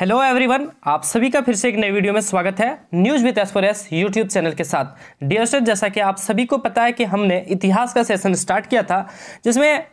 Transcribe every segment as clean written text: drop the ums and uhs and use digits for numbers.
Hello everyone, आप सभी का फिर से एक नई वीडियो में स्वागत है news with S YouTube channel के साथ। डियर स्टूडेंट, जैसा कि आप सभी को पता है कि हमने इतिहास का सेशन स्टार्ट किया था, जिसमें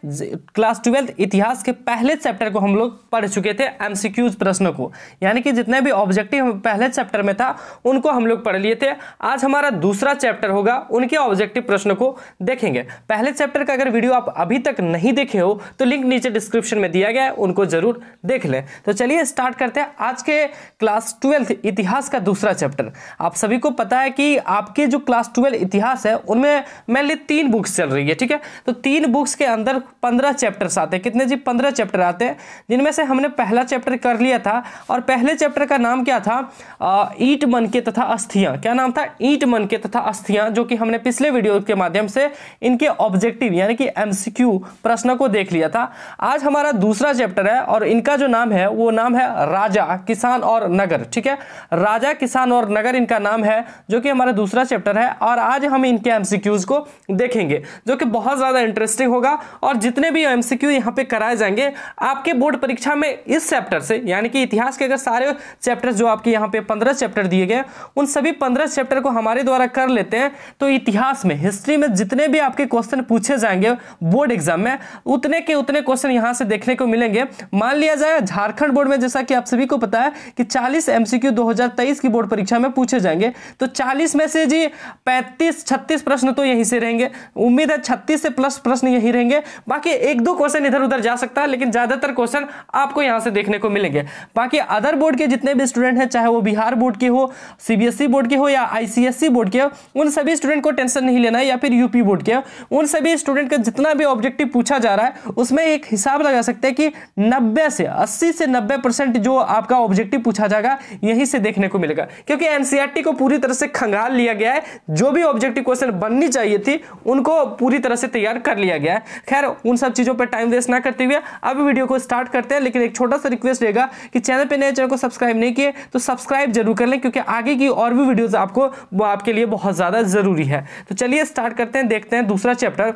क्लास 12 इतिहास के पहले चैप्टर को हम लोग पढ़ चुके थे, एमसीक्यूज प्रश्नों को, यानी कि जितने भी ऑब्जेक्टिव पहले चैप्टर में था उनको हम लोग पढ़ लिए थे। आज हमारा दूसरा चैप्टर होगा, उनके ऑब्जेक्टिव प्रश्नों को देखेंगे। पहले चैप्टर का अगर वीडियो आप अभी तक नहीं देखे हो तो लिंक नीचे डिस्क्रिप्शन में दिया गया है, उनको जरूर देख लें। तो चलिए स्टार्ट करते हैं आज के क्लास 12 इतिहास का दूसरा चैप्टर। आप सभी को पता है कि आपके जो क्लास 12 इतिहास है उनमें मेनली 3 बुक्स चल रही है, ठीक है। तो 3 बुक्स के अंदर 15 चैप्टर्स आते हैं। कितने जी? 15 चैप्टर आते हैं, जिनमें से हमने पहला चैप्टर कर लिया था। और पहले चैप्टर का नाम क्या था? ईंट मनके तथा अस्थियां। क्या नाम था? ईंट मनके तथा अस्थियां, जो कि हमने पिछले वीडियो के माध्यम से इनके ऑब्जेक्टिव यानी कि एमसीक्यू प्रश्नों को देख लिया था। आज हमारा दूसरा चैप्टर है और इनका जो नाम है वो नाम है राजा, किसान और नगर, ठीक है। राजा, किसान और नगर इनका नाम है, जो कि हमारा दूसरा चैप्टर है। और आज हम इनके एमसीक्यूज को देखेंगे, जो कि बहुत ज्यादा इंटरेस्टिंग होगा। और जितने भी एमसीक्यू यहाँ पे कराए जाएंगे आपके बोर्ड परीक्षा में इस चैप्टर से, यानी कि इतिहास के अगर सारे चैप्टर जो आपके यहाँ पे 15 चैप्टर दिए गए, उन सभी 15 चैप्टर को हमारे द्वारा कर लेते हैं, तो इतिहास में, हिस्ट्री में जितने भी आपके क्वेश्चन पूछे जाएंगे बोर्ड एग्जाम में, उतने के उतने क्वेश्चन यहाँ से देखने को मिलेंगे। मान लिया जाए झारखंड बोर्ड में, जैसा कि आप सभी को पता है कि 40 एमसीक्यू 2023 की बोर्ड परीक्षा में पूछे जाएंगे, तो 40 में से जी 35-36 प्रश्न तो यहीं से रहेंगे। उम्मीद है 36 से प्लस प्रश्न यहीं रहेंगे। बाकी 1-2 क्वेश्चन इधर उधर जा सकता है, लेकिन ज्यादातर क्वेश्चन आपको यहां से देखने को मिलेंगे। बाकी अदर बोर्ड के जितने भी स्टूडेंट हैं, चाहे वो बिहार बोर्ड के हो, सीबीएसई बोर्ड के हो या आईसीएसई बोर्ड के हो, उन सभी स्टूडेंट को टेंशन नहीं लेना है, या फिर यूपी बोर्ड के हो, उन सभी स्टूडेंट का जितना भी ऑब्जेक्टिव पूछा जा रहा है उसमें एक हिसाब लगा सकते हैं कि 80 से 90% जो आपका ऑब्जेक्टिव पूछा जाएगा यहीं से देखने को मिलेगा, क्योंकि एनसीईआरटी को पूरी तरह से खंगाल लिया गया है। जो भी ऑब्जेक्टिव क्वेश्चन बननी चाहिए थी उनको पूरी तरह से तैयार कर लिया गया है। खैर, उन सब चीजों पर टाइम वेस्ट ना करते हुए अब वीडियो को स्टार्ट करते हैं। लेकिन एक छोटा सा रिक्वेस्ट रहेगा कि चैनल पे नए, चैनल को सब्सक्राइब नहीं किए तो सब्सक्राइब जरूर कर लें, क्योंकि आगे की और भी वीडियोस आपके लिए बहुत ज्यादा जरूरी है। तो चलिए स्टार्ट करते हैं, देखते हैं दूसरा चैप्टर।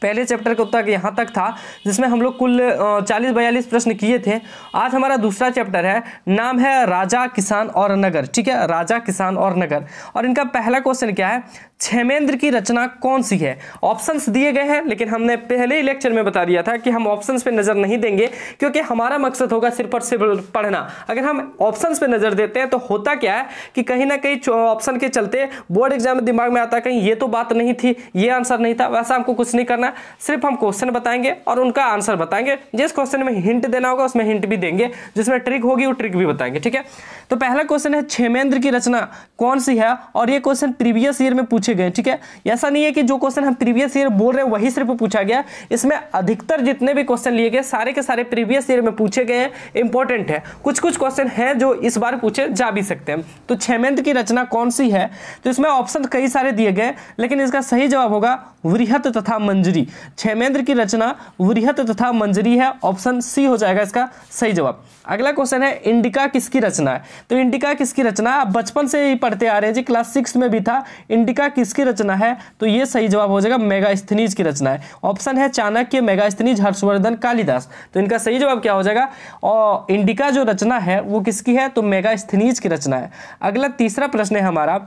पहले चैप्टर को तक यहाँ तक था, जिसमें हम लोग कुल 40-42 प्रश्न किए थे। आज हमारा दूसरा चैप्टर है, नाम है राजा, किसान और नगर, ठीक है। राजा, किसान और नगर। और इनका पहला क्वेश्चन क्या है? क्षेमेंद्र की रचना कौन सी है? ऑप्शंस दिए गए हैं, लेकिन हमने पहले ही लेक्चर में बता दिया था कि हम ऑप्शंस पे नजर नहीं देंगे, क्योंकि हमारा मकसद होगा सिर्फ और सिर्फ पढ़ना। अगर हम ऑप्शंस पे नजर देते हैं तो होता क्या है कि कहीं ना कहीं ऑप्शन के चलते बोर्ड एग्जाम में दिमाग में आता है कहीं ये तो बात नहीं थी, ये आंसर नहीं था। वैसा हमको कुछ नहीं करना, सिर्फ हम क्वेश्चन बताएंगे और उनका आंसर बताएंगे। जिस क्वेश्चन में हिंट देना होगा उसमें हिंट भी देंगे, जिसमें ट्रिक होगी वो ट्रिक भी बताएंगे, ठीक है। तो पहला क्वेश्चन है, क्षेमेंद्र की रचना कौन सी है? और ये क्वेश्चन प्रीवियस ईयर में पूछे गए, ठीक है। ऐसा नहीं है कि जो क्वेश्चन हम प्रीवियस ईयर बोल रहे हैं वही सिर्फ पूछा गया। इसमें अधिकतर जितने भी क्वेश्चन लिए गए सारे के सारे प्रीवियस ईयर में पूछे गए हैं, इंपॉर्टेंट है। कुछ कुछ क्वेश्चन हैं जो इस बार पूछे जा भी सकते हैं। तो क्षेमेंद्र की रचना कौन सी है? तो इसमें ऑप्शन कई सारे दिए गए, लेकिन इसका सही जवाब होगा वृहत तथा मंजरी। क्षेमेंद्र की रचना वृहत तथा मंजरी है, ऑप्शन सी हो जाएगा इसका सही जवाब। अगला क्वेश्चन है, इंडिका किसकी रचना है? तो इंडिका किसकी रचना, आप बचपन से ही पढ़ते आ रहे हैं जी, क्लास 6 में भी था। इंडिका किसकी रचना है? तो ये सही जवाब हो जाएगा मेगास्थनीज की रचना है। ऑप्शन है चाणक्य, मेगास्थनीज, हर्षवर्धन, कालिदास। तो इनका सही जवाब क्या हो जाएगा? और इंडिका जो रचना है वो किसकी है? तो मेगास्थनीज की रचना है। अगला तीसरा प्रश्न है हमारा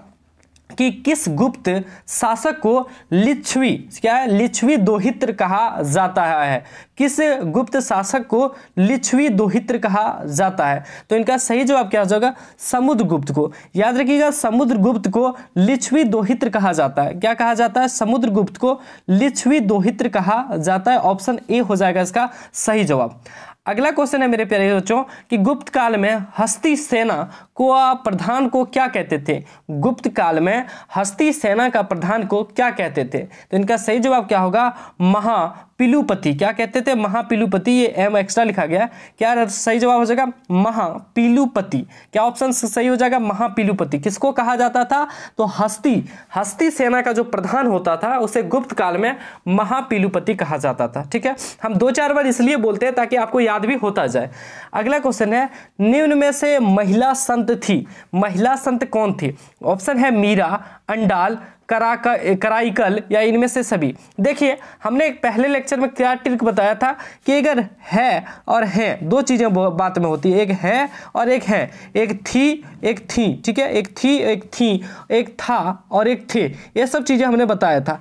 कि किस गुप्त शासक को लिच्छवी, क्या है? लिच्छवी दोहित्र कहा जाता है। किस गुप्त शासक को लिच्छवी दोहित्र कहा जाता है? तो इनका सही जवाब क्या हो जाएगा? समुद्रगुप्त को। याद रखिएगा, समुद्रगुप्त को लिच्छवी दोहित्र कहा जाता है। क्या कहा जाता है? समुद्रगुप्त को लिच्छवी दोहित्र कहा जाता है। ऑप्शन ए हो जाएगा इसका सही जवाब। अगला क्वेश्चन है मेरे प्यारे बच्चों कि गुप्त काल में हस्ती सेना को प्रधान को क्या कहते थे? गुप्त काल में हस्ती सेना का प्रधान को क्या कहते थे? तो इनका सही जवाब क्या होगा? महापिलुपति। क्या कहते थे? महापिलुपति। ये एम एक्स्ट्रा लिखा गया, क्या सही जवाब हो जाएगा? महापिलुपति। क्या ऑप्शन सही हो जाएगा? महापिलुपति। किसको कहा जाता था? तो हस्ती सेना का जो प्रधान होता था उसे गुप्त काल में महापिलुपति कहा जाता था, ठीक है। हम 2-4 बार इसलिए बोलते हैं ताकि आपको याद भी होता जाए। अगला क्वेश्चन है, निम्न में से महिला संत थी, महिला संत कौन थी? ऑप्शन है मीरा, अंडाल, कराइकल या इनमें से सभी। देखिए हमने एक पहले लेक्चर में क्या ट्रिक बताया था कि अगर है और हैं दो चीजें बात में होती है, एक है और एक है, एक थी एक थी, ठीक है, एक थी एक थी, एक था और एक थे, ये सब चीजें हमने बताया था।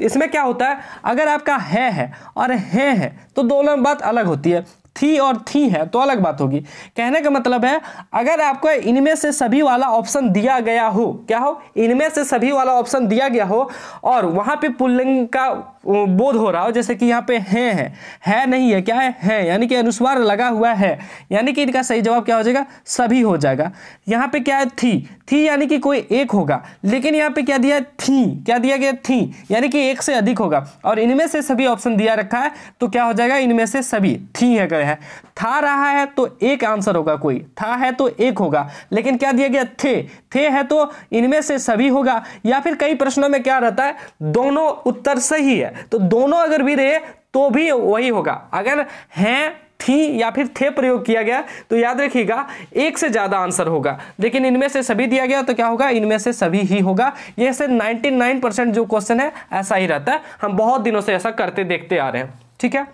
इसमें क्या होता है, अगर आपका है और है तो दोनों बात अलग होती है, थी और थी है तो अलग बात होगी। कहने का मतलब है अगर आपको इनमें से सभी वाला ऑप्शन दिया गया हो, क्या हो, इनमें से सभी वाला ऑप्शन दिया गया हो और वहां पे पुल्लिंग का बोध हो रहा हो, जैसे कि यहाँ पे है नहीं है, क्या है यानी कि अनुस्वार लगा हुआ है, यानी कि इनका सही जवाब क्या हो जाएगा, सभी हो जाएगा। यहाँ पे क्या है, थी यानी कि कोई एक होगा, लेकिन यहाँ पे क्या दिया, थी, क्या दिया गया, थी यानी कि एक से अधिक होगा, और इनमें से सभी ऑप्शन दिया रखा है तो क्या हो जाएगा, इनमें से सभी, थी है, था रहा है तो एक आंसर होगा, कोई था है तो एक होगा, लेकिन क्या दिया गया, थे है तो इनमें से सभी होगा। या फिर कई प्रश्नों में क्या रहता है, दोनों उत्तर सही है तो दोनों अगर भी रहे तो भी वही होगा। अगर हैं, थी या फिर थे प्रयोग किया गया तो याद रखिएगा एक से ज्यादा आंसर होगा, लेकिन इनमें से सभी दिया गया तो क्या होगा, इनमें से सभी ही होगा। ये से 99% जो क्वेश्चन है ऐसा ही रहता है, हम बहुत दिनों से ऐसा करते देखते आ रहे हैं। ठीक है,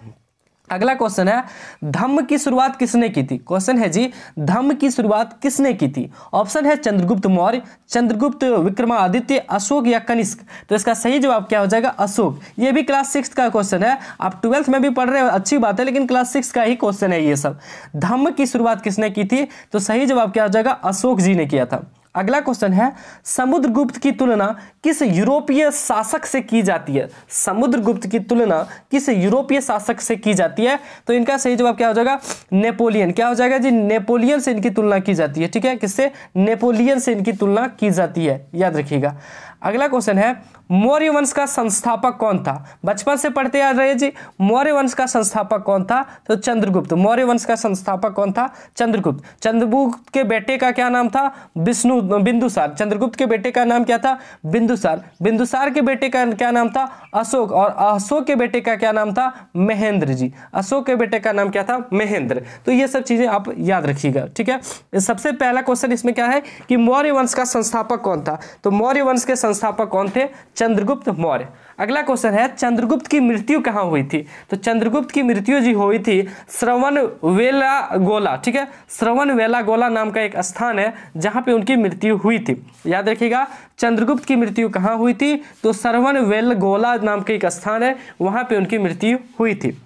अगला क्वेश्चन है, धम्म की शुरुआत किसने की थी। क्वेश्चन है जी, धम्म की शुरुआत किसने की थी। ऑप्शन है चंद्रगुप्त मौर्य, चंद्रगुप्त विक्रमादित्य, अशोक या कनिष्क। तो इसका सही जवाब क्या हो जाएगा, अशोक। ये भी क्लास 6 का क्वेश्चन है, आप 12th में भी पढ़ रहे हो अच्छी बात है, लेकिन क्लास 6 का ही क्वेश्चन है ये सब। धम्म की शुरुआत किसने की थी, तो सही जवाब क्या हो जाएगा, अशोक जी ने किया था। अगला क्वेश्चन है, समुद्रगुप्त की तुलना किस यूरोपीय शासक से की जाती है। समुद्रगुप्त की तुलना किस यूरोपीय शासक से की जाती है, तो इनका सही जवाब क्या हो जाएगा, नेपोलियन। क्या हो जाएगा जी, नेपोलियन से इनकी तुलना की जाती है। ठीक है, किससे, नेपोलियन से इनकी तुलना की जाती है, याद रखिएगा। अगला क्वेश्चन है, मौर्य वंश का संस्थापक कौन था। बचपन से पढ़ते आ रहे जी, मौर्य वंश का संस्थापक कौन था, तो चंद्रगुप्त। मौर्य वंश का संस्थापक कौन था, चंद्रगुप्त। चंद्रगुप्त के बेटे का क्या नाम था, बिंदुसार। चंद्रगुप्त के बेटे का नाम क्या था, बिंदुसार। बिंदुसार के बेटे का क्या नाम था, अशोक। और अशोक के बेटे का क्या नाम था, महेंद्र जी। अशोक के बेटे का नाम क्या था, महेंद्र। तो ये सब चीजें आप याद रखिएगा। ठीक है, सबसे पहला क्वेश्चन इसमें क्या है कि मौर्य वंश का संस्थापक कौन था, तो मौर्य वंश के संस्थापक कौन थे, चंद्रगुप्त मौर्य। अगला क्वेश्चन है, चंद्रगुप्त की मृत्यु कहां हुई थी, तो चंद्रगुप्त की मृत्यु जी हुई थी श्रवणबेलागोला। ठीक है, श्रवणबेलागोला नाम का एक स्थान है जहां पे उनकी मृत्यु हुई थी। याद रखिएगा, चंद्रगुप्त की मृत्यु कहां हुई थी, तो श्रवणबेलागोला नाम का एक स्थान है, वहां पे उनकी मृत्यु हुई थी।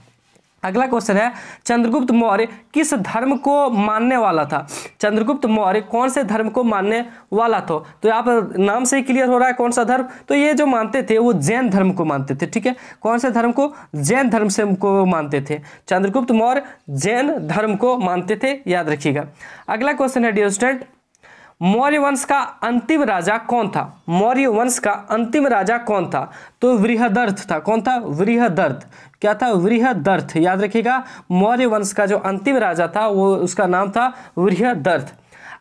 अगला क्वेश्चन है, चंद्रगुप्त मौर्य किस धर्म को मानने वाला था। चंद्रगुप्त मौर्य कौन से धर्म को मानने वाला था, तो आप नाम से ही क्लियर हो रहा है कौन सा धर्म, तो ये जो मानते थे वो जैन धर्म को मानते थे। ठीक है, कौन से धर्म को, जैन धर्म से को मानते थे। चंद्रगुप्त मौर्य जैन धर्म को मानते थे, याद रखिएगा। अगला क्वेश्चन है डियर स्टूडेंट, मौर्य वंश का अंतिम राजा कौन था। मौर्य वंश का अंतिम राजा कौन था, तो बृहदर्थ था। कौन था, बृहदर्थ। क्या था, बृहदर्थ। याद रखिएगा, मौर्य वंश का जो अंतिम राजा था वो उसका नाम था बृहदर्थ।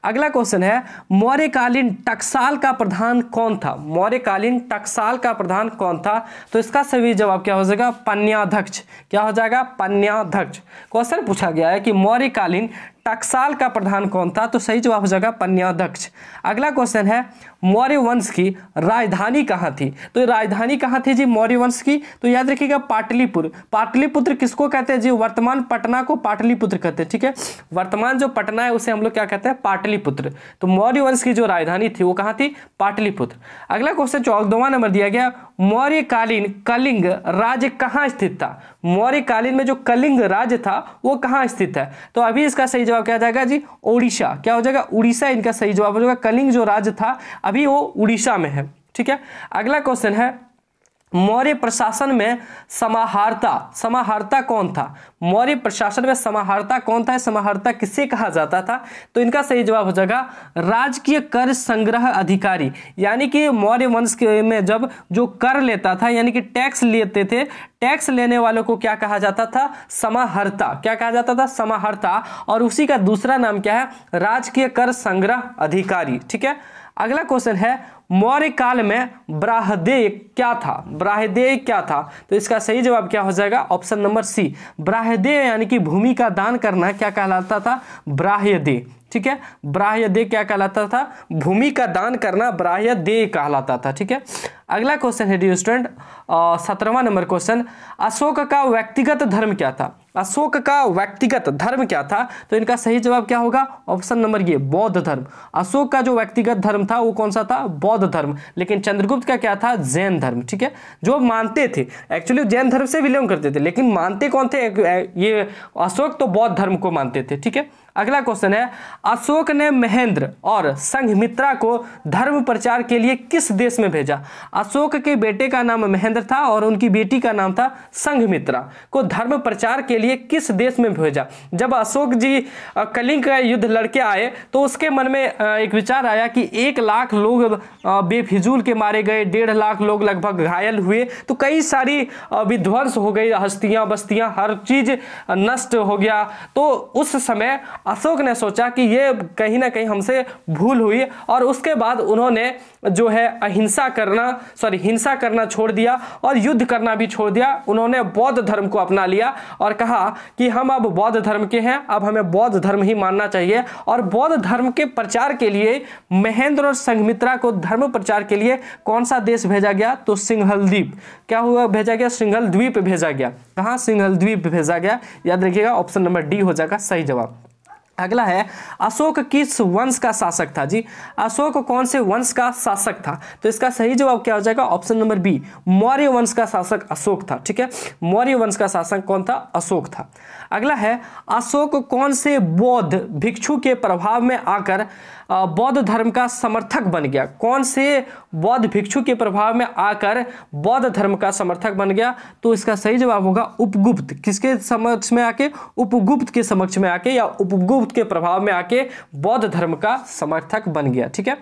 अगला क्वेश्चन है, मौर्यकालीन टकसाल का प्रधान कौन था। मौर्यकालीन टकसाल का प्रधान कौन था, तो इसका सही जवाब क्या हो जाएगा, पन्याध्यक्ष। क्या हो जाएगा, पन्याध्यक्ष। क्वेश्चन पूछा गया है कि मौर्यकालीन टकसाल का प्रधान कौन था, तो सही जवाब हो जाएगा पन्याध्यक्ष। अगला क्वेश्चन है, मौर्य वंश की राजधानी कहाँ थी, तो राजधानी कहाँ थी जी मौर्य वंश की, तो याद रखिएगा पाटलिपुत्र। पाटलिपुत्र किसको कहते हैं जी, वर्तमान पटना को पाटलिपुत्र कहते हैं। ठीक है, वर्तमान जो पटना है उसे हम लोग क्या कहते हैं, पाटलिपुत्र। तो मौर्य वंश की जो राजधानी थी वो कहाँ थी, पाटलिपुत्र। अगला क्वेश्चन 14वां नंबर दिया गया, मौर्यकालीन कलिंग राज्य कहाँ स्थित था। मौर्यकालीन में जो कलिंग राज्य था वो कहाँ स्थित है, तो अभी इसका सही जवाब क्या जाएगा जी, ओडिशा। क्या हो जाएगा, उड़ीसा इनका सही जवाब हो जाएगा। कलिंग जो राज्य था अभी वो उड़ीसा में है। ठीक है, अगला क्वेश्चन है, मौर्य प्रशासन में समाहर्ता कौन था। मौर्य प्रशासन में समाहर्ता कौन था, समाहर्ता किसे कहा जाता था, तो इनका सही जवाब हो जाएगा राजकीय कर संग्रह अधिकारी। यानी कि मौर्य वंश में जब जो कर लेता था यानी कि टैक्स लेते थे, टैक्स लेने वालों को क्या कहा जाता था, समाहर्ता। क्या कहा जाता था, समाहर्ता। और उसी का दूसरा नाम क्या है, राजकीय कर संग्रह अधिकारी। ठीक है, अगला क्वेश्चन है, मौर्य काल में ब्राह्मदेय क्या था। ब्राह्मदेय क्या था, तो इसका सही जवाब क्या हो जाएगा, ऑप्शन नंबर सी, ब्राह्मदेय यानी कि भूमि का दान करना क्या कहलाता था, ब्राह्मदेय। ठीक है, ब्राह्मदेय क्या कहलाता था, भूमि का दान करना ब्राह्मदेय कहलाता था। ठीक है, अगला क्वेश्चन है डियर स्टूडेंट 17वां नंबर क्वेश्चन, अशोक का व्यक्तिगत धर्म क्या था? अशोक का व्यक्तिगत धर्म क्या था? तो इनका सही जवाब क्या होगा? ऑप्शन नंबर ये बौद्ध धर्म। अशोक का जो व्यक्तिगत धर्म था वो कौन सा था? बौद्ध धर्म। लेकिन चंद्रगुप्त का क्या था? जैन धर्म। ठीक है, जो मानते थे, एक्चुअली जैन धर्म से बिलोंग करते थे, लेकिन मानते कौन थे? ये अशोक तो बौद्ध धर्म को मानते थे। ठीक है, अगला क्वेश्चन है, अशोक ने महेंद्र और संघमित्रा को धर्म प्रचार के लिए किस देश में भेजा? अशोक के बेटे का नाम महेंद्र था और उनकी बेटी का नाम था संघमित्रा, को धर्म प्रचार के लिए किस देश में भेजा? जब अशोक जी कलिंग का युद्ध लड़के आए तो उसके मन में एक विचार आया कि 1 लाख लोग बेफिजूल के मारे गए, 1.5 लाख लोग लगभग घायल हुए, तो कई सारी विध्वंस हो गई, हस्तियां बस्तियां हर चीज नष्ट हो गया। तो उस समय अशोक ने सोचा कि ये कहीं ना कहीं हमसे भूल हुई, और उसके बाद उन्होंने जो है हिंसा करना छोड़ दिया और युद्ध करना भी छोड़ दिया। उन्होंने बौद्ध धर्म को अपना लिया और कहा कि हम अब बौद्ध धर्म के हैं, अब हमें बौद्ध धर्म ही मानना चाहिए। और बौद्ध धर्म के प्रचार के लिए महेंद्र और संघमित्रा को धर्म प्रचार के लिए कौन सा देश भेजा गया? तो सिंहल द्वीप। क्या हुआ? भेजा गया सिंहल द्वीप भेजा गया। कहां? सिंहल द्वीप भेजा गया। याद रखिएगा, ऑप्शन नंबर डी हो जाएगा सही जवाब। अगला है, अशोक किस वंश का शासक था? जी, अशोक कौन से वंश का शासक था? तो इसका सही जवाब क्या हो जाएगा? ऑप्शन नंबर बी, मौर्य वंश का शासक अशोक था। ठीक है, मौर्य वंश का शासक कौन था? अशोक था। अगला है, अशोक कौन से बौद्ध भिक्षु के प्रभाव में आकर बौद्ध धर्म का समर्थक बन गया? कौन से बौद्ध भिक्षु के प्रभाव में आकर बौद्ध धर्म का समर्थक बन गया? तो इसका सही जवाब होगा उपगुप्त। किसके समक्ष में आके? उपगुप्त के समक्ष में आके या उपगुप्त के प्रभाव में आके बौद्ध धर्म का समर्थक बन गया। ठीक है,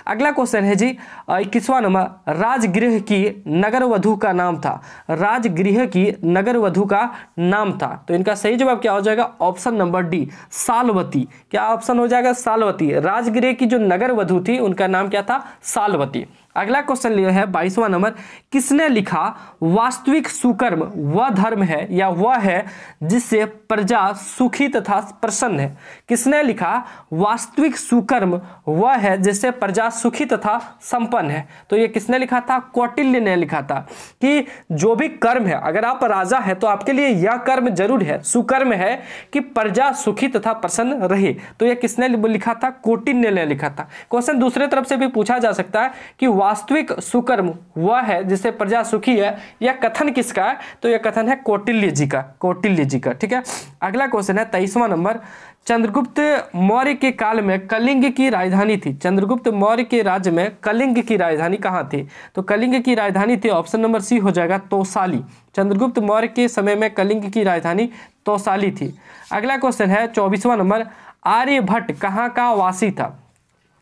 अगला क्वेश्चन है जी 21वां नंबर, राजगृह की नगर वधु का नाम था? राजगृह की नगर वधु का नाम था, तो इनका सही जवाब क्या हो जाएगा? ऑप्शन नंबर डी, सालवती। क्या ऑप्शन हो जाएगा? सालवती। राजगृह की जो नगर वधु थी उनका नाम क्या था? सालवती। अगला क्वेश्चन लिया है 22वां नंबर, किसने लिखा वास्तविक सुकर्म वह धर्म है या वह है जिससे प्रजा सुखी तथा प्रसन्न है? किसने लिखा वास्तविक सुकर्म वह है जिससे प्रजा सुखी तथा संपन्न है? तो ये किसने लिखा था? कौटिल्य ने लिखा था कि जो भी कर्म है, अगर आप राजा है तो आपके लिए यह कर्म जरूर है, सुकर्म है कि प्रजा सुखी तथा प्रसन्न रहे। तो ये किसने लिखा था? कौटिल्य ने लिखा था। क्वेश्चन दूसरे तरफ से भी पूछा जा सकता है कि वास्तविक सुकर्म वह है जिससे प्रजा सुखी है, यह कथन किसका है? तो यह कथन है कौटिल्य जी का, कौटिल्य जी का। ठीक है, अगला क्वेश्चन है 23वां नंबर, चंद्रगुप्त मौर्य के काल में कलिंग की राजधानी थी? चंद्रगुप्त मौर्य के राज्य में कलिंग की राजधानी कहाँ थी? तो कलिंग की राजधानी थी, ऑप्शन नंबर सी हो जाएगा, तौसाली। चंद्रगुप्त मौर्य के समय में कलिंग की राजधानी तौसाली थी। अगला क्वेश्चन है 24वां नंबर, आर्यभट्ट कहाँ का वासी था?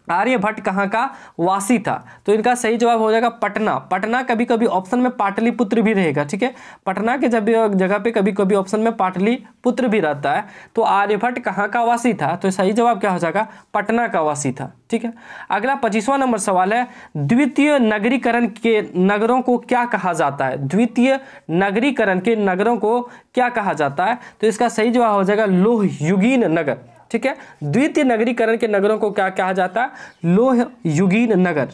आर्यभट्ट कहाँ का वासी था? तो इनका सही जवाब हो जाएगा पटना। पटना कभी कभी ऑप्शन में पाटलिपुत्र भी रहेगा। ठीक है, पटना के जगह पे कभी कभी ऑप्शन में पाटलिपुत्र भी रहता है। तो आर्यभट्ट कहाँ का वासी था? तो सही जवाब क्या हो जाएगा? पटना का वासी था। ठीक है, अगला 25वां नंबर सवाल है, द्वितीय नगरीकरण के नगरों को क्या कहा जाता है? द्वितीय नगरीकरण के नगरों को क्या कहा जाता है? तो इसका सही जवाब हो जाएगा लोह युगीन नगर। ठीक है, द्वितीय नगरीकरण के नगरों को क्या कहा जाता है? लोह युगीन नगर।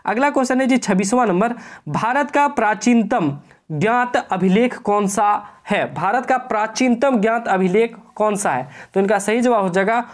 अगला क्वेश्चन है जी 26वां नंबर, भारत का प्राचीनतम ज्ञात अभिलेख कौन सा है? भारत का प्राचीनतम ज्ञात अभिलेख कौन सा है? तो इनका सही जवाब हो जाएगा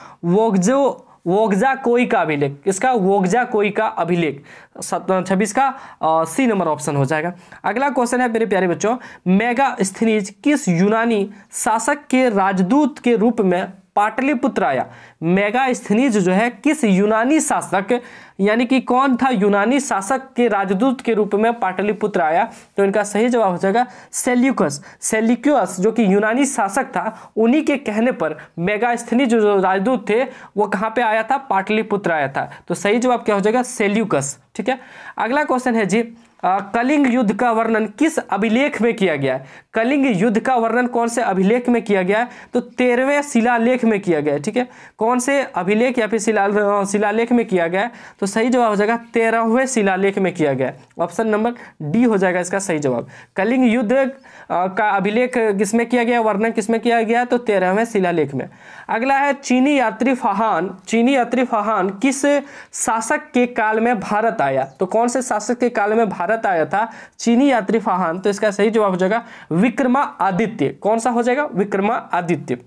वोग्जाकोई का अभिलेख। किसका? वोग्जाकोई का अभिलेख। 26 का सी नंबर ऑप्शन हो जाएगा। अगला क्वेश्चन है मेरे प्यारे बच्चों, मेगास्थनीज किस यूनानी शासक के राजदूत के रूप में पाटलिपुत्र आया? मेगास्थनीज जो है किस यूनानी शासक, यानी कि कौन था यूनानी शासक के राजदूत के रूप में पाटलिपुत्र आया? तो इनका सही जवाब हो जाएगा सेल्यूकस। सेल्यूकस जो कि यूनानी शासक था, उन्हीं के कहने पर मेगास्थनीज जो राजदूत थे वो कहाँ पे आया था? पाटलिपुत्र आया था। तो सही जवाब क्या हो जाएगा? सेल्यूकस। ठीक है, अगला क्वेश्चन है जी कलिंग युद्ध का वर्णन किस अभिलेख में किया गया है? कलिंग युद्ध का वर्णन कौन से अभिलेख में किया गया है? तो 13वें शिलालेख में किया गया है। ठीक है, कौन से अभिलेख या फिर शिलालेख में किया गया है? तो सही जवाब हो जाएगा 13वें शिलालेख में किया गया है। ऑप्शन नंबर डी हो जाएगा इसका सही जवाब। कलिंग युद्ध का अभिलेख किसमें किया गया, वर्णन किसमें किया गया? तो 13वें शिलालेख में। अगला है चीनी यात्री फाहान किस शासक के काल में भारत आया? तो कौन से शासक के काल में भारत आया था चीनी यात्री फाहान? तो इसका सही जवाब हो जाएगा विक्रमादित्य। कौन सा हो जाएगा? विक्रमादित्य।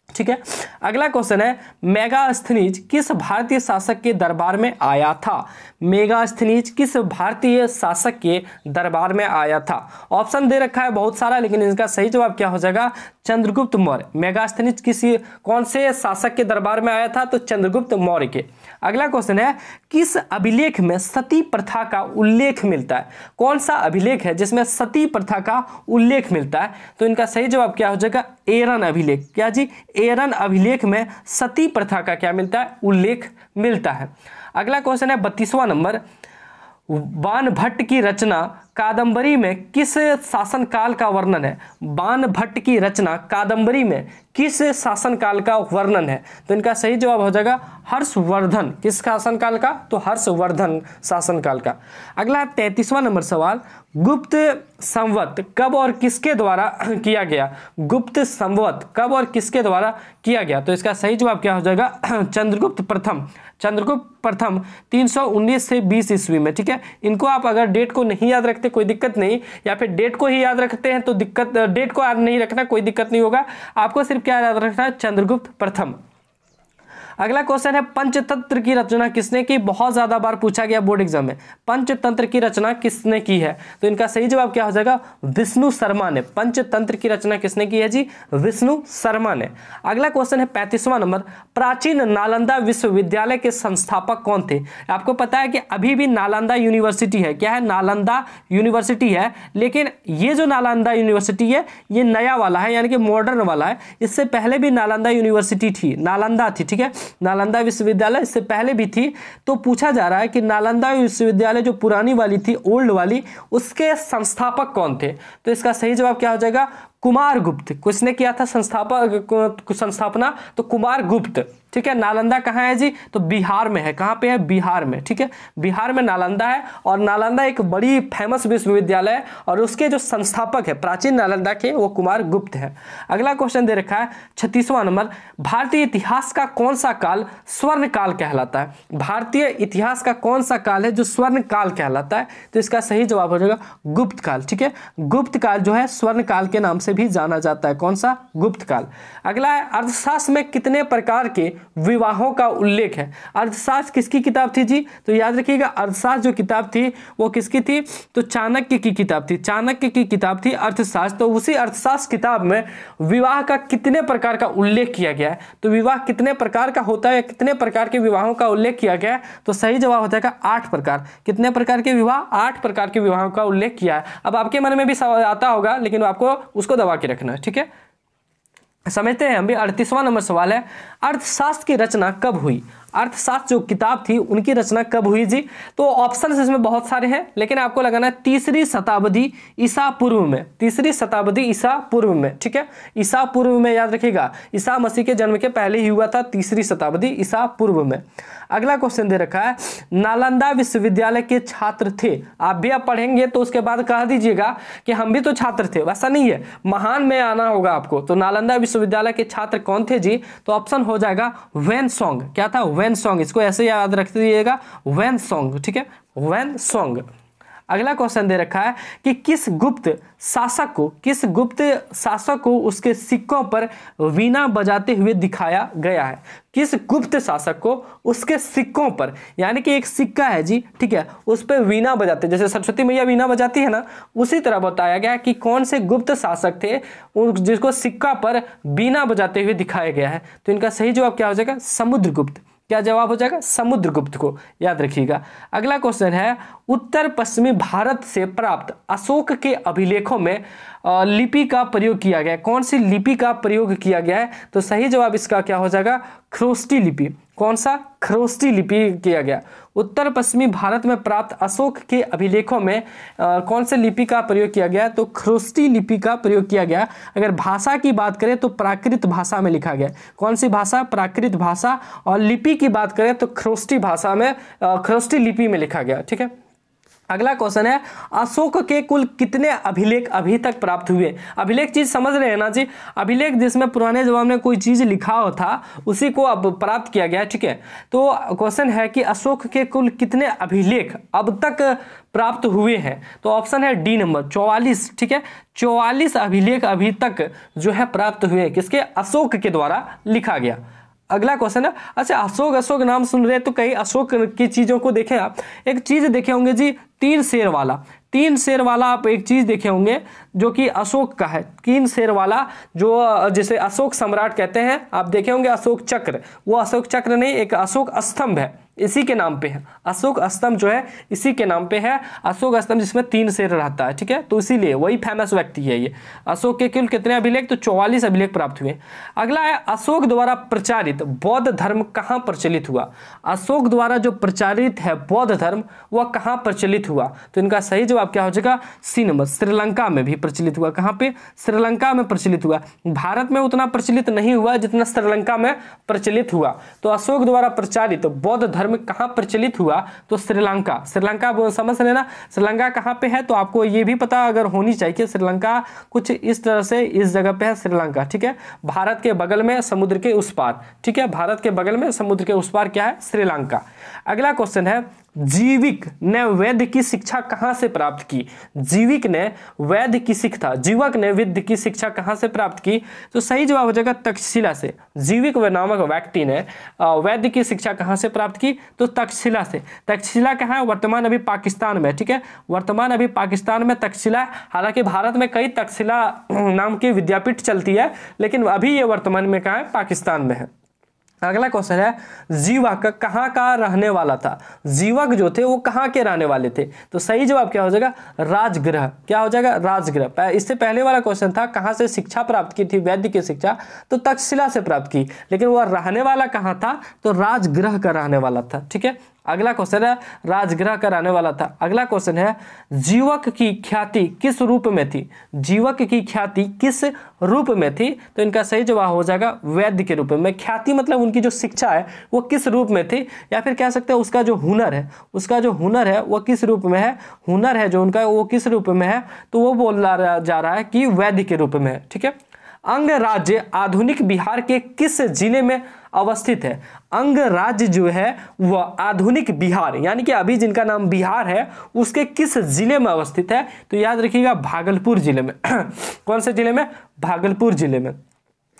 ठीक है। अगला क्वेश्चन है मेगास्थनीज किस भारतीय शासक के दरबार में आया था? मेगास्थनीज किस भारतीय शासक के दरबार में आया था? ऑप्शन दे रखा है बहुत सारा, लेकिन इसका सही जवाब क्या हो जाएगा? चंद्रगुप्त मौर्य। मेगास्थनीज किसी कौन से शासक के दरबार में आया था? तो चंद्रगुप्त मौर्य के। अगला क्वेश्चन है किस अभिलेख में सती प्रथा का उल्लेख मिलता है? कौन सा अभिलेख है जिसमें सती प्रथा का उल्लेख मिलता है? तो इनका सही जवाब क्या हो जाएगा? एरन अभिलेख। क्या जी? एरन अभिलेख में सती प्रथा का क्या मिलता है? उल्लेख मिलता है। अगला क्वेश्चन है 32वां नंबर, बाणभट्ट की रचना कादंबरी में किस शासनकाल का वर्णन है? बाणभट्ट की रचना कादंबरी में किस शासनकाल का वर्णन है? तो इनका सही जवाब हो जाएगा हर्षवर्धन। किस शासनकाल का? तो हर्षवर्धन शासनकाल का। अगला 33वां नंबर सवाल, गुप्त संवत कब और किसके द्वारा किया गया? गुप्त संवत कब और किसके द्वारा किया गया? तो इसका सही जवाब क्या हो जाएगा? चंद्रगुप्त प्रथम। चंद्रगुप्त प्रथम 319 से 20 ईस्वी में। ठीक है। इनको आप अगर डेट को नहीं याद रखते कोई दिक्कत नहीं, या फिर डेट को ही याद रखते हैं तो दिक्कत, डेट को याद नहीं रखना कोई दिक्कत नहीं होगा। आपको सिर्फ क्या याद रखना है? चंद्रगुप्त प्रथम। अगला क्वेश्चन है पंचतंत्र की रचना किसने की? बहुत ज्यादा बार पूछा गया बोर्ड एग्जाम में। पंचतंत्र की रचना किसने की है? तो इनका सही जवाब क्या हो जाएगा? विष्णु शर्मा ने। पंचतंत्र की रचना किसने की है जी? विष्णु शर्मा ने। अगला क्वेश्चन है 35वां नंबर, प्राचीन नालंदा विश्वविद्यालय के संस्थापक कौन थे? आपको पता है कि अभी भी नालंदा यूनिवर्सिटी है। क्या है? नालंदा यूनिवर्सिटी है, लेकिन ये जो नालंदा यूनिवर्सिटी है ये नया वाला है, यानी कि मॉडर्न वाला है। इससे पहले भी नालंदा यूनिवर्सिटी थी, नालंदा थी। ठीक है। नालंदा विश्वविद्यालय इससे पहले भी थी। तो पूछा जा रहा है कि नालंदा विश्वविद्यालय जो पुरानी वाली थी, ओल्ड वाली, उसके संस्थापक कौन थे? तो इसका सही जवाब क्या हो जाएगा? कुमारगुप्त। किसने किया था संस्थापना? तो कुमारगुप्त। ठीक है। नालंदा कहाँ है जी? तो बिहार में है। कहाँ पे है? बिहार में। ठीक है। बिहार में नालंदा है, और नालंदा एक बड़ी फेमस विश्वविद्यालय है, और उसके जो संस्थापक है प्राचीन नालंदा के, वो कुमारगुप्त है। अगला क्वेश्चन दे रखा है 36वां नंबर, भारतीय इतिहास का कौन सा काल स्वर्ण काल कहलाता है? भारतीय इतिहास का कौन सा काल है जो स्वर्ण काल कहलाता है? तो इसका सही जवाब हो जाएगा गुप्त काल। ठीक है। गुप्त काल जो है स्वर्ण काल के नाम से भी जाना जाता है। कौन सा? गुप्त काल। अगला है अर्थशास्त्र में कितने प्रकार के विवाहों का उल्लेख है? अर्थशास्त्र किसकी किताब थी जी? तो याद रखिएगा अर्थशास्त्र जो किताब थी वो किसकी थी? तो चाणक्य की किताब थी। चाणक्य की किताब थी अर्थशास्त्र। तो उसी अर्थशास्त्र किताब में विवाह का कितने प्रकार का उल्लेख किया गया है? तो विवाह कितने प्रकार का होता है, कितने प्रकार के विवाहों का उल्लेख किया गया है? तो सही जवाब हो जाएगा 8 प्रकार। कितने प्रकार के विवाह? 8 प्रकार के विवाहों का उल्लेख किया है। अब आपके मन में भी सवाल आता होगा, लेकिन आपको उसको दबा के रखना है। ठीक है। समझते हैं हम भी। 38वां नंबर सवाल है, अर्थशास्त्र की रचना कब हुई? अर्थशास्त्र जो किताब थी उनकी रचना कब हुई जी? तो ऑप्शन इसमें बहुत सारे हैं, लेकिन आपको लगाना है 3री शताब्दी ईसा पूर्व में। 3री शताब्दी ईसा पूर्व में। ठीक है। ईसा पूर्व में याद रखिएगा, ईसा मसीह के जन्म के पहले ही हुआ था, 3री शताब्दी ईसा पूर्व में। अगला क्वेश्चन दे रखा है, नालंदा विश्वविद्यालय के छात्र थे। आप भी अब पढ़ेंगे तो उसके बाद कह दीजिएगा कि हम भी तो छात्र थे। वैसा नहीं है, महान में आना होगा आपको। तो नालंदा विश्वविद्यालय के छात्र कौन थे जी? तो ऑप्शन हो जाएगा वेनसोंग। क्या था? वेनसोंग। इसको ऐसे याद रख दीजिएगा, वेनसोंग। ठीक है। वेनसोंग। अगला क्वेश्चन दे रखा है कि किस गुप्त शासक को उसके सिक्कों पर वीणा बजाते हुए दिखाया गया है? किस गुप्त शासक को उसके सिक्कों पर, यानी कि एक सिक्का है जी, ठीक है, उस पर वीणा बजाते, जैसे सरस्वती मैया वीणा बजाती है ना, उसी तरह बताया गया कि कौन से गुप्त शासक थे जिसको सिक्का पर वीणा बजाते हुए दिखाया गया है? तो इनका सही जवाब क्या हो जाएगा? समुद्रगुप्त। क्या जवाब हो जाएगा? समुद्रगुप्त को याद रखिएगा। अगला क्वेश्चन है, उत्तर पश्चिमी भारत से प्राप्त अशोक के अभिलेखों में लिपि का प्रयोग किया गया है। कौन सी लिपि का प्रयोग किया गया है? तो सही जवाब इसका क्या हो जाएगा? खरोष्टी लिपि। कौन सा? खरोष्टी लिपि किया गया। उत्तर पश्चिमी भारत में प्राप्त अशोक के अभिलेखों में कौन से लिपि का प्रयोग किया गया? तो खरोष्टी लिपि का प्रयोग किया गया। अगर भाषा की बात करें तो प्राकृत भाषा में लिखा गया। कौन सी भाषा? प्राकृत भाषा। और लिपि की बात करें तो खरोष्टी भाषा में, खरोष्टी लिपि में लिखा गया। ठीक है। अगला क्वेश्चन है अशोक के कुल कितने अभिलेख अभी तक प्राप्त हुए। अभिलेख चीज समझ रहे हैं ना जी, अभिलेख जिसमें पुराने जमाने में कोई चीज लिखा हो था उसी को अब प्राप्त किया गया है। ठीक है, तो क्वेश्चन है कि अशोक के कुल कितने अभिलेख अब तक प्राप्त हुए हैं। तो ऑप्शन है डी नंबर 44। ठीक है, 44 अभिलेख अभी तक जो है प्राप्त हुए, किसके, अशोक के द्वारा लिखा गया। अगला क्वेश्चन है, अच्छा अशोक नाम सुन रहे तो कई अशोक की चीजों को देखें आप। एक चीज देखे होंगे जी, 3 शेर वाला आप एक चीज देखे होंगे जो कि अशोक का है। 3 शेर वाला जो जिसे अशोक सम्राट कहते हैं, आप देखे होंगे अशोक चक्र, वो अशोक चक्र नहीं, एक अशोक स्तंभ है, इसी के नाम पे है। अशोक स्तंभ जो है इसी के नाम पे है, अशोक स्तंभ जिसमें 3 शेर रहता है। ठीक है, तो इसीलिए वही फेमस व्यक्ति है ये। अशोक के कुल कितने अभिलेख, तो 44 अभिलेख प्राप्त हुए। अगला है अशोक द्वारा प्रचारित बौद्ध धर्म कहाँ प्रचलित हुआ। अशोक द्वारा जो प्रचारित है बौद्ध धर्म वह कहाँ प्रचलित हुआ, तो इनका सही जवाब क्या हो जाएगा, सी नंबर, श्रीलंका में भी प्रचलित हुआ। कहाँ पे, श्रीलंका में प्रचलित हुआ। भारत में उतना प्रचलित नहीं हुआ जितना श्रीलंका में प्रचलित हुआ। तो अशोक द्वारा प्रचारित बौद्ध धर्म कहाँ प्रचलित हुआ, तो श्रीलंका। श्रीलंका समझ रहे ना, श्रीलंका कहाँ पे है, तो आपको ये भी पता अगर होनी चाहिए, श्रीलंका कुछ इस तरह से इस जगह पे है श्रीलंका। ठीक है, भारत के बगल में समुद्र के उस पार। ठीक है, भारत के बगल में समुद्र के उस पार क्या है, श्रीलंका। अगला क्वेश्चन है जीविक ने वैद्य की शिक्षा कहां से प्राप्त की। जीविक ने वैद्य की शिक्षा, जीवक ने वैद्य की शिक्षा कहां से प्राप्त की, तो सही जवाब हो जाएगा तक्षशिला से। जीविक नामक व्यक्ति ने वैद्य की शिक्षा कहां से प्राप्त की, तो तक्षशिला से। तक्षशिला कहाँ है, वर्तमान अभी पाकिस्तान में। ठीक है, वर्तमान अभी पाकिस्तान में तक्षशिला है। हालांकि भारत में कई तक्षशिला नाम की विद्यापीठ चलती है, लेकिन अभी ये वर्तमान में कहाँ है, पाकिस्तान में है। अगला क्वेश्चन है जीवक कहाँ का रहने वाला था। जीवक जो थे वो कहाँ के रहने वाले थे, तो सही जवाब क्या हो जाएगा, राजगृह। क्या हो जाएगा, राजगृह। इससे पहले वाला क्वेश्चन था कहाँ से शिक्षा प्राप्त की थी, वैद्य की शिक्षा, तो तक्षशिला से प्राप्त की, लेकिन वह रहने वाला कहाँ था, तो राजगृह का रहने वाला था। ठीक है, अगला क्वेश्चन है राजगृह का रहने वाला था। अगला क्वेश्चन है जीवक की ख्याति किस रूप में थी। जीवक की ख्याति किस रूप में थी, तो इनका सही जवाब हो जाएगा वैद्य के रूप में। ख्याति मतलब उनकी जो शिक्षा है वो किस रूप में थी, या फिर कह सकते हैं उसका जो हुनर है, उसका जो हुनर है वो किस रूप में है, हुनर है जो उनका वो किस रूप में है, तो वो बोला जा रहा है कि वैद्य के रूप में है। ठीक है, अंग राज्य आधुनिक बिहार के किस जिले में अवस्थित है। अंग राज्य जो है वह आधुनिक बिहार यानी कि अभी जिनका नाम बिहार है उसके किस जिले में अवस्थित है, तो याद रखिएगा भागलपुर जिले में। कौन से जिले में, भागलपुर जिले में।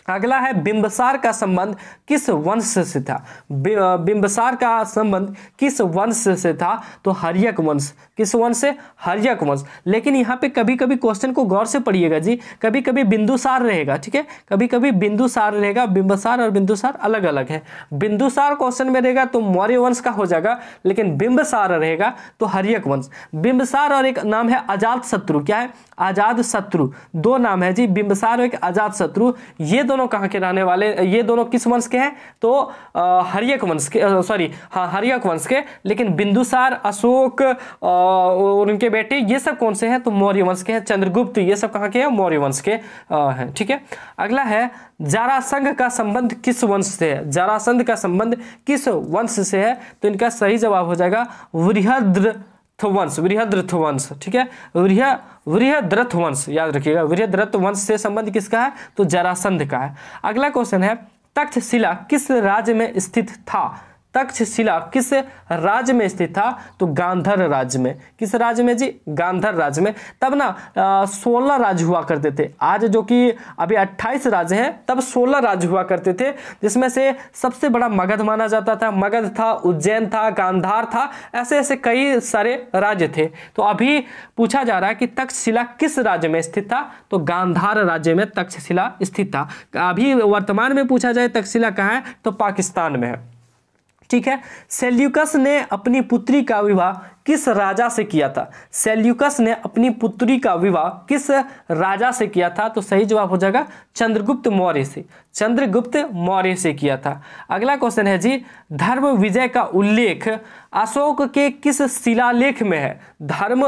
अगला है बिंबसार का संबंध किस वंश से था। बिंबसार का संबंध किस वंश से था, तो हर्यक वंश। किस वंश से, हर्यक वंश। लेकिन यहाँ पे कभी कभी क्वेश्चन को गौर से पढ़िएगा जी, कभी कभी बिंदुसार रहेगा। ठीक है, कभी कभी बिंदुसार रहेगा, बिंबसार और बिंदुसार अलग अलग है। बिंदुसार क्वेश्चन में रहेगा तो मौर्य वंश का हो जाएगा, लेकिन बिंबसार रहेगा तो हर्यक वंश। बिंबसार और एक नाम है अजात शत्रु। क्या है, अजात शत्रु। दो नाम है जी, बिंबसार और एक अजात शत्रु। ये दोनों कहाँ के रहने वाले, ये दोनों किस वंश के हैं, तो हर्यक वंश के, सॉरी हाँ हर्यक वंश के। लेकिन बिंदुसार, अशोक और उनके बेटे ये सब कौन से हैं, तो मौर्य वंश के हैं। चंद्रगुप्त ये सब कहाँ के हैं, मौर्य वंश के हैं। ठीक है, अगला है जरासंध का संबंध किस वंश से है। जरासंध का संबंध किस वंश से है, तो इनका सही जवाब हो जाएगा वृहद्रथ वंश। वृहद्रथ वंश। ठीक है, वृहद्रथ वंश याद रखिएगा। वृहद्रथ वंश से संबंध किसका है, तो जरासंध का है। अगला क्वेश्चन है तक्षशिला किस राज्य में स्थित था। तक्षशिला किस राज्य में स्थित था, तो गांधार राज्य में। किस राज्य में जी, गांधार राज्य में। तब ना 16 राज्य हुआ करते थे। आज जो कि अभी 28 राज्य हैं, तब 16 राज्य हुआ करते थे, जिसमें से सबसे बड़ा मगध माना जाता था। मगध था, उज्जैन था, गांधार था, ऐसे ऐसे कई सारे राज्य थे। तो अभी पूछा जा रहा है कि तक्षशिला किस राज्य में स्थित था, तो गांधार राज्य में तक्षशिला स्थित था। अभी वर्तमान में पूछा जाए तक्षशिला कहाँ है, तो पाकिस्तान में है। ठीक है, सेल्यूकस ने अपनी पुत्री का विवाह किस राजा से किया था। सेल्यूकस ने अपनी पुत्री का विवाह किस राजा से किया था, तो सही जवाब हो जाएगा चंद्रगुप्त मौर्य से। चंद्रगुप्त मौर्य से किया था। अगला क्वेश्चन है जी धर्म विजय का उल्लेख अशोक के किस शिलालेख में है। धर्म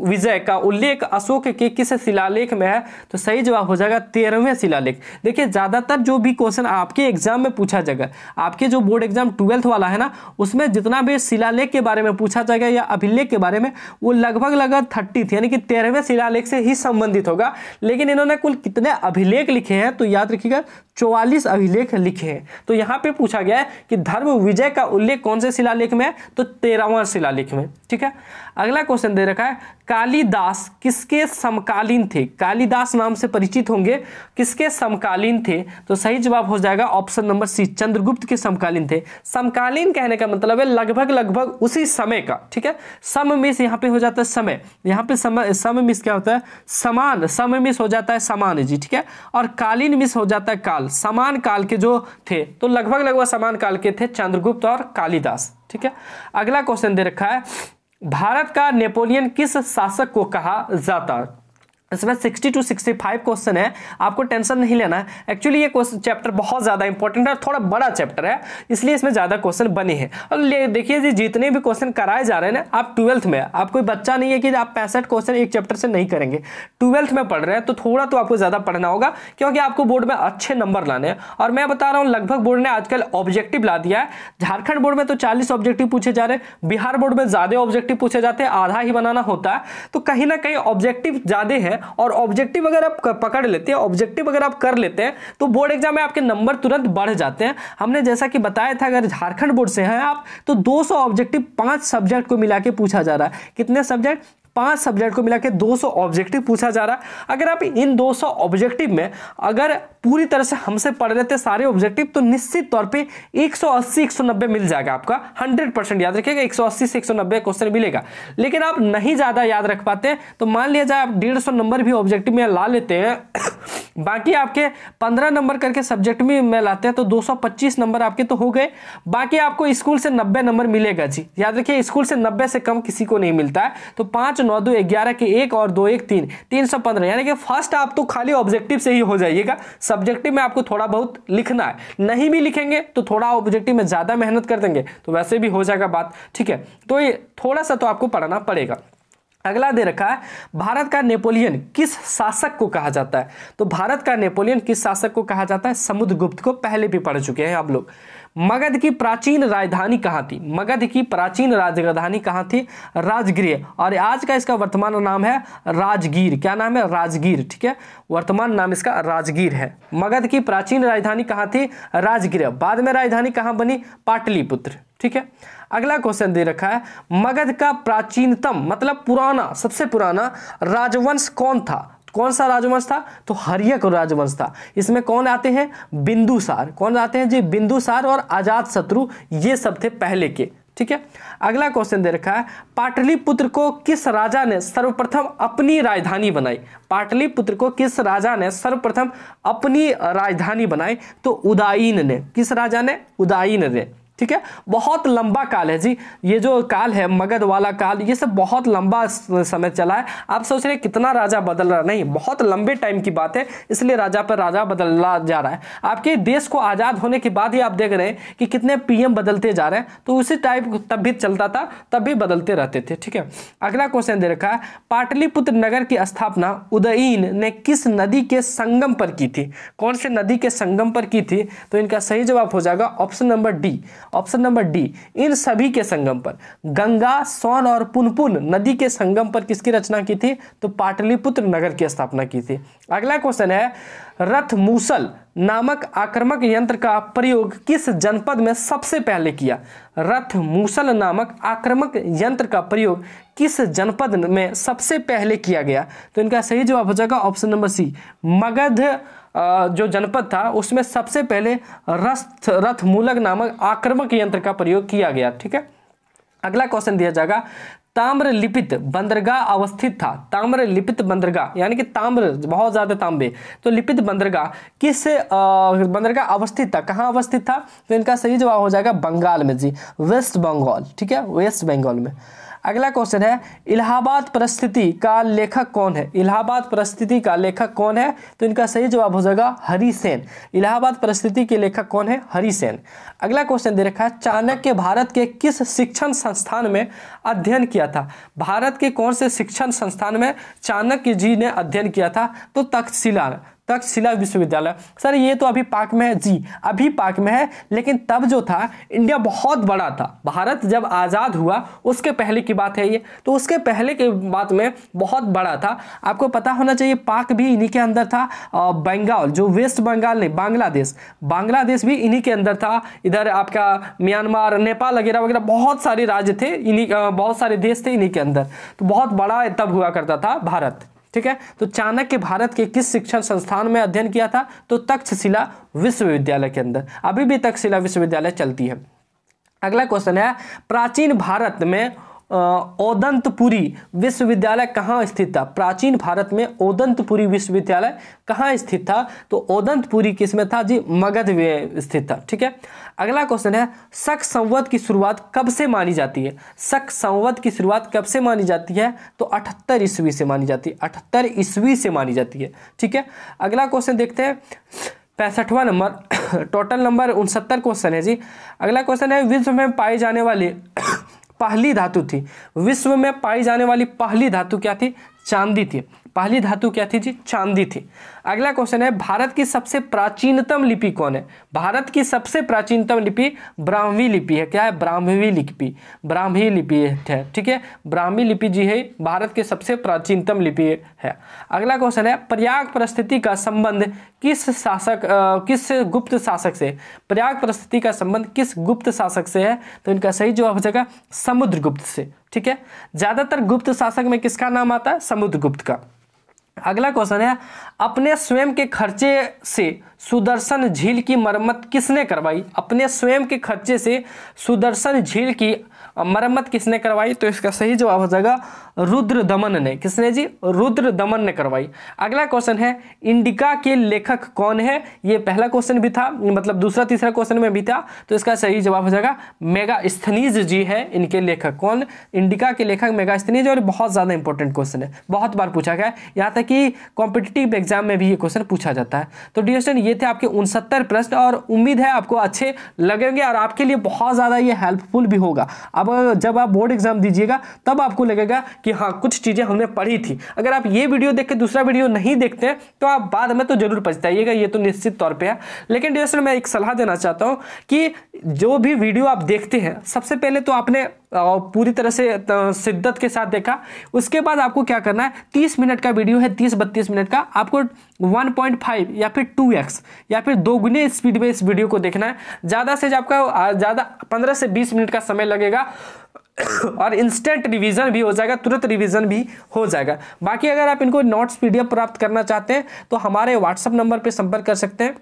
विजय का उल्लेख अशोक के किस शिलालेख में है, तो सही जवाब हो जाएगा 13वें शिलालेख। देखिए ज्यादातर जो भी क्वेश्चन आपके एग्जाम में पूछा जाएगा, आपके जो बोर्ड एग्जाम 12th वाला है ना, उसमें जितना भी शिलालेख के बारे में पूछा जाएगा या अभिलेख के बारे में वो लगभग 30 थी, यानी कि 13वें शिलालेख से ही संबंधित होगा। लेकिन इन्होंने कुल कितने अभिलेख लिखे हैं, तो याद रखिएगा 44 अभिलेख लिखे हैं। तो यहाँ पे पूछा गया है कि धर्म विजय का उल्लेख कौन से शिलालेख में है, तो 13वां शिलालेख में। ठीक है, अगला क्वेश्चन दे रखा है कालिदास किसके समकालीन थे? कालिदास नाम से परिचित होंगे, किसके समकालीन थे? तो सही जवाब हो जाएगा ऑप्शन नंबर सी, चंद्रगुप्त के समकालीन थे। समकालीन कहने का मतलब है लगभग उसी समय का। ठीक है, सममिस यहाँ पे हो जाता है समय, यहाँ पे सममिस क्या होता है? समान, सममिस हो जाता है समान जी। ठीक है, और कालीन मिस हो जाता है काल, समान काल के जो थे, तो लगभग समान काल के थे चंद्रगुप्त और कालिदास। ठीक है, अगला क्वेश्चन दे रखा है भारत का नेपोलियन किस शासक को कहा जाता? इसमें 60 to 65 क्वेश्चन है, आपको टेंशन नहीं लेना है। एक्चुअली ये क्वेश्चन चैप्टर बहुत ज्यादा इंपॉर्टेंट है, थोड़ा बड़ा चैप्टर है, इसलिए इसमें ज्यादा क्वेश्चन बने हैं। और देखिए जी, जितने भी क्वेश्चन कराए जा रहे हैं ना, आप 12th में, आप कोई बच्चा नहीं है कि आप 65 क्वेश्चन एक चैप्टर से नहीं करेंगे। 12th में पढ़ रहे हैं तो थोड़ा तो आपको ज्यादा पढ़ना होगा, क्योंकि आपको बोर्ड में अच्छे नंबर लाने हैं। और मैं बता रहा हूँ लगभग बोर्ड ने आजकल ऑब्जेक्टिव ला दिया है। झारखंड बोर्ड में तो 40 ऑब्जेक्टिव पूछे जा रहे हैं, बिहार बोर्ड में ज्यादा ऑब्जेक्टिव पूछे जाते हैं, आधा ही बनाना होता है। तो कहीं ना कहीं ऑब्जेक्टिव ज्यादा है, और ऑब्जेक्टिव अगर आप पकड़ लेते हैं, ऑब्जेक्टिव अगर आप कर लेते हैं, तो बोर्ड एग्जाम में आपके नंबर तुरंत बढ़ जाते हैं। हमने जैसा कि बताया था, अगर झारखंड बोर्ड से हैं आप, तो 200 ऑब्जेक्टिव 5 सब्जेक्ट को मिला के पूछा जा रहा है। कितने सब्जेक्ट? 5 सब्जेक्ट को मिला के 200 ऑब्जेक्टिव पूछा जा रहा है। अगर आप इन 200 ऑब्जेक्टिव में अगर पूरी तरह से हमसे पढ़ लेते सारे ऑब्जेक्टिव, तो निश्चित तौर पे 180-190 मिल जाएगा आपका। 100% याद रखिएगा, 180 से 190 क्वेश्चन मिलेगा। लेकिन आप नहीं ज्यादा याद रख पाते, तो मान लिया जाए आप 150 नंबर भी ऑब्जेक्टिव में ला लेते हैं, बाकी आपके 15 नंबर करके सब्जेक्ट में लाते हैं, तो 225 नंबर आपके तो हो गए। बाकी आपको स्कूल से 90 नंबर मिलेगा जी, याद रखिए, स्कूल से 90 से कम किसी को नहीं मिलता है। तो 5, 9, 2, 11 के 1 और 2, 1, 3, 315, यानी कि फर्स्ट आप तो खाली ऑब्जेक्टिव से ही हो जाइएगा। सब्जेक्टिव में आपको थोड़ा बहुत लिखना है, नहीं भी लिखेंगे तो थोड़ा ऑब्जेक्टिव में ज्यादा मेहनत कर देंगे तो वैसे भी हो जाएगा बात। ठीक है, तो ये थोड़ा सा तो आपको पढ़ना पड़ेगा। अगला दे रखा है भारत का नेपोलियन किस शासक को कहा जाता है? तो भारत का नेपोलियन किस शासक को कहा जाता है? समुद्रगुप्त को, पहले भी पढ़ चुके हैं आप लोग। मगध की प्राचीन राजधानी कहाँ थी? मगध की प्राचीन राजधानी कहाँ थी? राजगृह, और आज का इसका वर्तमान नाम है राजगीर। क्या नाम है? राजगीर। ठीक है, वर्तमान नाम इसका राजगीर है। मगध की प्राचीन राजधानी कहाँ थी? राजगृह। बाद में राजधानी कहाँ बनी? पाटलिपुत्र। ठीक है, अगला क्वेश्चन दे रखा है मगध का प्राचीनतम मतलब पुराना, सबसे पुराना राजवंश कौन था? कौन सा राजवंश था? तो हर्यक राजवंश था। इसमें कौन आते हैं? बिंदुसार। कौन आते हैं जी? बिंदुसार और अजातशत्रु, ये सब थे पहले के। ठीक है, अगला क्वेश्चन दे रखा है पाटलिपुत्र को किस राजा ने सर्वप्रथम अपनी राजधानी बनाई? पाटलिपुत्र को किस राजा ने सर्वप्रथम अपनी राजधानी बनाई? तो उदयन ने। किस राजा ने? उदयन ने। ठीक है, बहुत लंबा काल है जी, ये जो काल है मगध वाला काल, ये सब बहुत लंबा समय चला है। आप सोच रहे हैं कितना राजा बदल रहा, नहीं, बहुत लंबे टाइम की बात है, इसलिए राजा पर राजा बदलना जा रहा है। आपके देश को आजाद होने के बाद ही आप देख रहे हैं कि कितने पीएम बदलते जा रहे हैं, तो उसी टाइप तब भी चलता था, तब भी बदलते रहते थे। ठीक है, अगला क्वेश्चन दे रखा है पाटलिपुत्र नगर की स्थापना उदयन ने किस नदी के संगम पर की थी? कौन से नदी के संगम पर की थी? तो इनका सही जवाब हो जाएगा option number D. Option number D, इन सभी के संगम पर, गंगा, सोन और पुनपुन नदी के संगम पर किसकी रचना की थी? तो पाटलिपुत्र नगर की स्थापना की थी। अगला क्वेश्चन है रथमूसल नामक आक्रामक यंत्र का प्रयोग किस जनपद में सबसे पहले किया? रथमूसल नामक आक्रामक यंत्र का प्रयोग किस जनपद में सबसे पहले किया गया? तो इनका सही जवाब हो जाएगा ऑप्शन नंबर सी, मगध जो जनपद था उसमें सबसे पहले रथमूलक नामक आक्रामक यंत्र का प्रयोग किया गया। ठीक है, अगला क्वेश्चन दिया जाएगा ताम्रलिप्त बंदरगाह अवस्थित था। ताम्रलिप्त बंदरगाह यानी कि ताम्र, बहुत ज्यादा तांबे, तो लिपित बंदरगाह किस बंदरगाह अवस्थित था? कहाँ अवस्थित था? तो इनका सही जवाब हो जाएगा बंगाल में जी, वेस्ट बंगाल। ठीक है, वेस्ट बंगाल में। अगला क्वेश्चन है इलाहाबाद परिस्थिति का लेखक कौन है? इलाहाबाद परिस्थिति का लेखक कौन है? तो इनका सही जवाब हो जाएगा हरिसेन। इलाहाबाद परिस्थिति के लेखक कौन है? हरिसेन। अगला क्वेश्चन दे रखा है चाणक्य भारत के किस शिक्षण संस्थान में अध्ययन किया था? भारत के कौन से शिक्षण संस्थान में चाणक्य जी ने अध्ययन किया था? तो तक्षशिला। तक्षशिला विश्वविद्यालय। सर ये तो अभी पाक में है जी, अभी पाक में है, लेकिन तब जो था इंडिया बहुत बड़ा था। भारत जब आज़ाद हुआ उसके पहले की बात है ये, तो उसके पहले के बात में बहुत बड़ा था। आपको पता होना चाहिए पाक भी इन्हीं के अंदर था। बंगाल जो वेस्ट बंगाल नहीं, बांग्लादेश भी इन्हीं के अंदर था। इधर आपका म्यांमार, नेपाल वगैरह वगैरह बहुत सारे राज्य थे इन्हीं, बहुत सारे देश थे इन्हीं के अंदर। तो बहुत बड़ा तब हुआ करता था भारत। ठीक है, तो चाणक्य भारत के किस शिक्षण संस्थान में अध्ययन किया था? तो तक्षशिला विश्वविद्यालय के अंदर। अभी भी तक्षशिला विश्वविद्यालय चलती है। अगला क्वेश्चन है, प्राचीन भारत में ओदंतपुरी विश्वविद्यालय कहाँ स्थित था? प्राचीन भारत में ओदंतपुरी विश्वविद्यालय कहाँ स्थित था? तो ओदंतपुरी किसमें था जी? मगध में स्थित था। ठीक है, अगला क्वेश्चन है, शक संवत की शुरुआत कब से मानी जाती है? शक संवत की शुरुआत कब से मानी जाती है? तो 78 ईस्वी से मानी जाती है। 78 ईस्वी से मानी जाती है। ठीक है, अगला क्वेश्चन देखते हैं, 65वां नंबर, टोटल नंबर 69 क्वेश्चन है जी। अगला क्वेश्चन है, विश्व में पाई जाने वाली पहली धातु थी। विश्व में पाई जाने वाली पहली धातु क्या थी? चांदी थी। पहली धातु क्या थी जी? चांदी थी। अगला क्वेश्चन है, भारत की सबसे प्राचीनतम लिपि कौन है? भारत की सबसे प्राचीनतम लिपि ब्राह्मी लिपि है। क्या है? ब्राह्मी लिपि, ब्राह्मी लिपि है। ठीक है, ब्राह्मी लिपि जी है भारत के सबसे प्राचीनतम लिपि है। अगला क्वेश्चन है, प्रयाग परिस्थिति का संबंध किस गुप्त शासक से? प्रयाग परिस्थिति का संबंध किस गुप्त शासक से है? तो इनका सही जवाब हो जाएगा समुद्रगुप्त से। ठीक है, ज्यादातर गुप्त शासक में किसका नाम आता है? समुद्रगुप्त का। अगला क्वेश्चन है, अपने स्वयं के खर्चे से सुदर्शन झील की मरम्मत किसने करवाई? अपने स्वयं के खर्चे से सुदर्शन झील की मरम्मत किसने करवाई? तो इसका सही जवाब हो जाएगा रुद्रदमन ने। किसने जी? रुद्रदमन ने करवाई। अगला क्वेश्चन है, इंडिका के लेखक कौन है? ये पहला क्वेश्चन भी था, मतलब दूसरा तीसरा क्वेश्चन में भी था, तो इसका सही जवाब हो जाएगा मेगास्थनीज जी है इनके लेखक। कौन? इंडिका के लेखक मेगास्थनीज। और बहुत ज्यादा इंपॉर्टेंट क्वेश्चन है, बहुत बार पूछा गया है, यहाँ तक कि कॉम्पिटिटिव एग्जाम में भी ये क्वेश्चन पूछा जाता है। तो डियर स्टूडेंट, ये थे आपके 69 प्रश्न, और उम्मीद है आपको अच्छे लगेंगे और आपके लिए बहुत ज्यादा ये हेल्पफुल भी होगा। अब जब आप बोर्ड एग्जाम दीजिएगा तब आपको लगेगा कि हाँ कुछ चीजें हमने पढ़ी थी। अगर आप ये वीडियो देख के दूसरा वीडियो नहीं देखते तो आप बाद में तो जरूर पछताइएगा, ये तो निश्चित तौर पे है। लेकिन डियर स्टूडेंट, मैं एक सलाह देना चाहता हूँ कि जो भी वीडियो आप देखते हैं, सबसे पहले तो आपने पूरी तरह से शिद्दत के साथ देखा। उसके बाद आपको क्या करना है, 30 मिनट का वीडियो है, 30-32 मिनट का, आपको 1.5 या फिर 2x या फिर 2 गुने स्पीड में इस वीडियो को देखना है। ज़्यादा से ज़्यादा 15 से 20 मिनट का समय लगेगा और इंस्टेंट रिवीजन भी हो जाएगा, तुरंत रिवीजन भी हो जाएगा। बाकी अगर आप इनको नोट्स PDF प्राप्त करना चाहते हैं तो हमारे व्हाट्सएप नंबर पर संपर्क कर सकते हैं।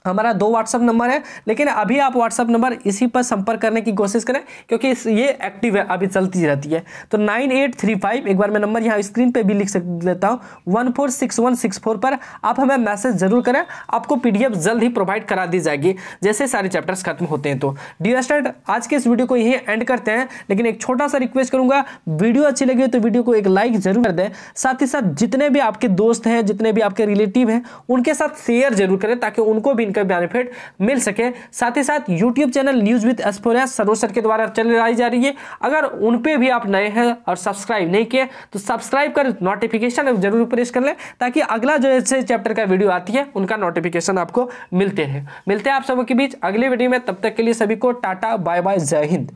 हमारा 2 व्हाट्सएप नंबर है, लेकिन अभी आप व्हाट्सएप नंबर इसी पर संपर्क करने की कोशिश करें क्योंकि ये एक्टिव है, अभी चलती रहती है। तो 9835, एक बार मैं नंबर यहाँ स्क्रीन पे भी लिख लेता हूँ, 146164 पर आप हमें मैसेज जरूर करें। आपको PDF जल्द ही प्रोवाइड करा दी जाएगी जैसे सारे चैप्टर्स खत्म होते हैं। तो डियर स्टूडेंट, आज के इस वीडियो को यही एंड करते हैं, लेकिन एक छोटा सा रिक्वेस्ट करूंगा, वीडियो अच्छी लगी तो वीडियो को एक लाइक जरूर कर दें। साथ ही साथ जितने भी आपके दोस्त हैं, जितने भी आपके रिलेटिव हैं, उनके साथ शेयर जरूर करें ताकि उनको भी का बेनिफिट मिल सके। साथ ही साथ YouTube चैनल न्यूज विद एस्पोरेस सरोज सर के द्वारा चलाई जा रही है। अगर उन पे भी आप नए हैं और सब्सक्राइब नहीं किए तो सब्सक्राइब कर नोटिफिकेशन जरूर प्रेस कर लें ताकि अगला जो ऐसे चैप्टर का वीडियो आती है उनका नोटिफिकेशन आपको मिलते हैं आप सबों के बीच अगले वीडियो में। तब तक के लिए सभी को टाटा बाय बाय, जय हिंद।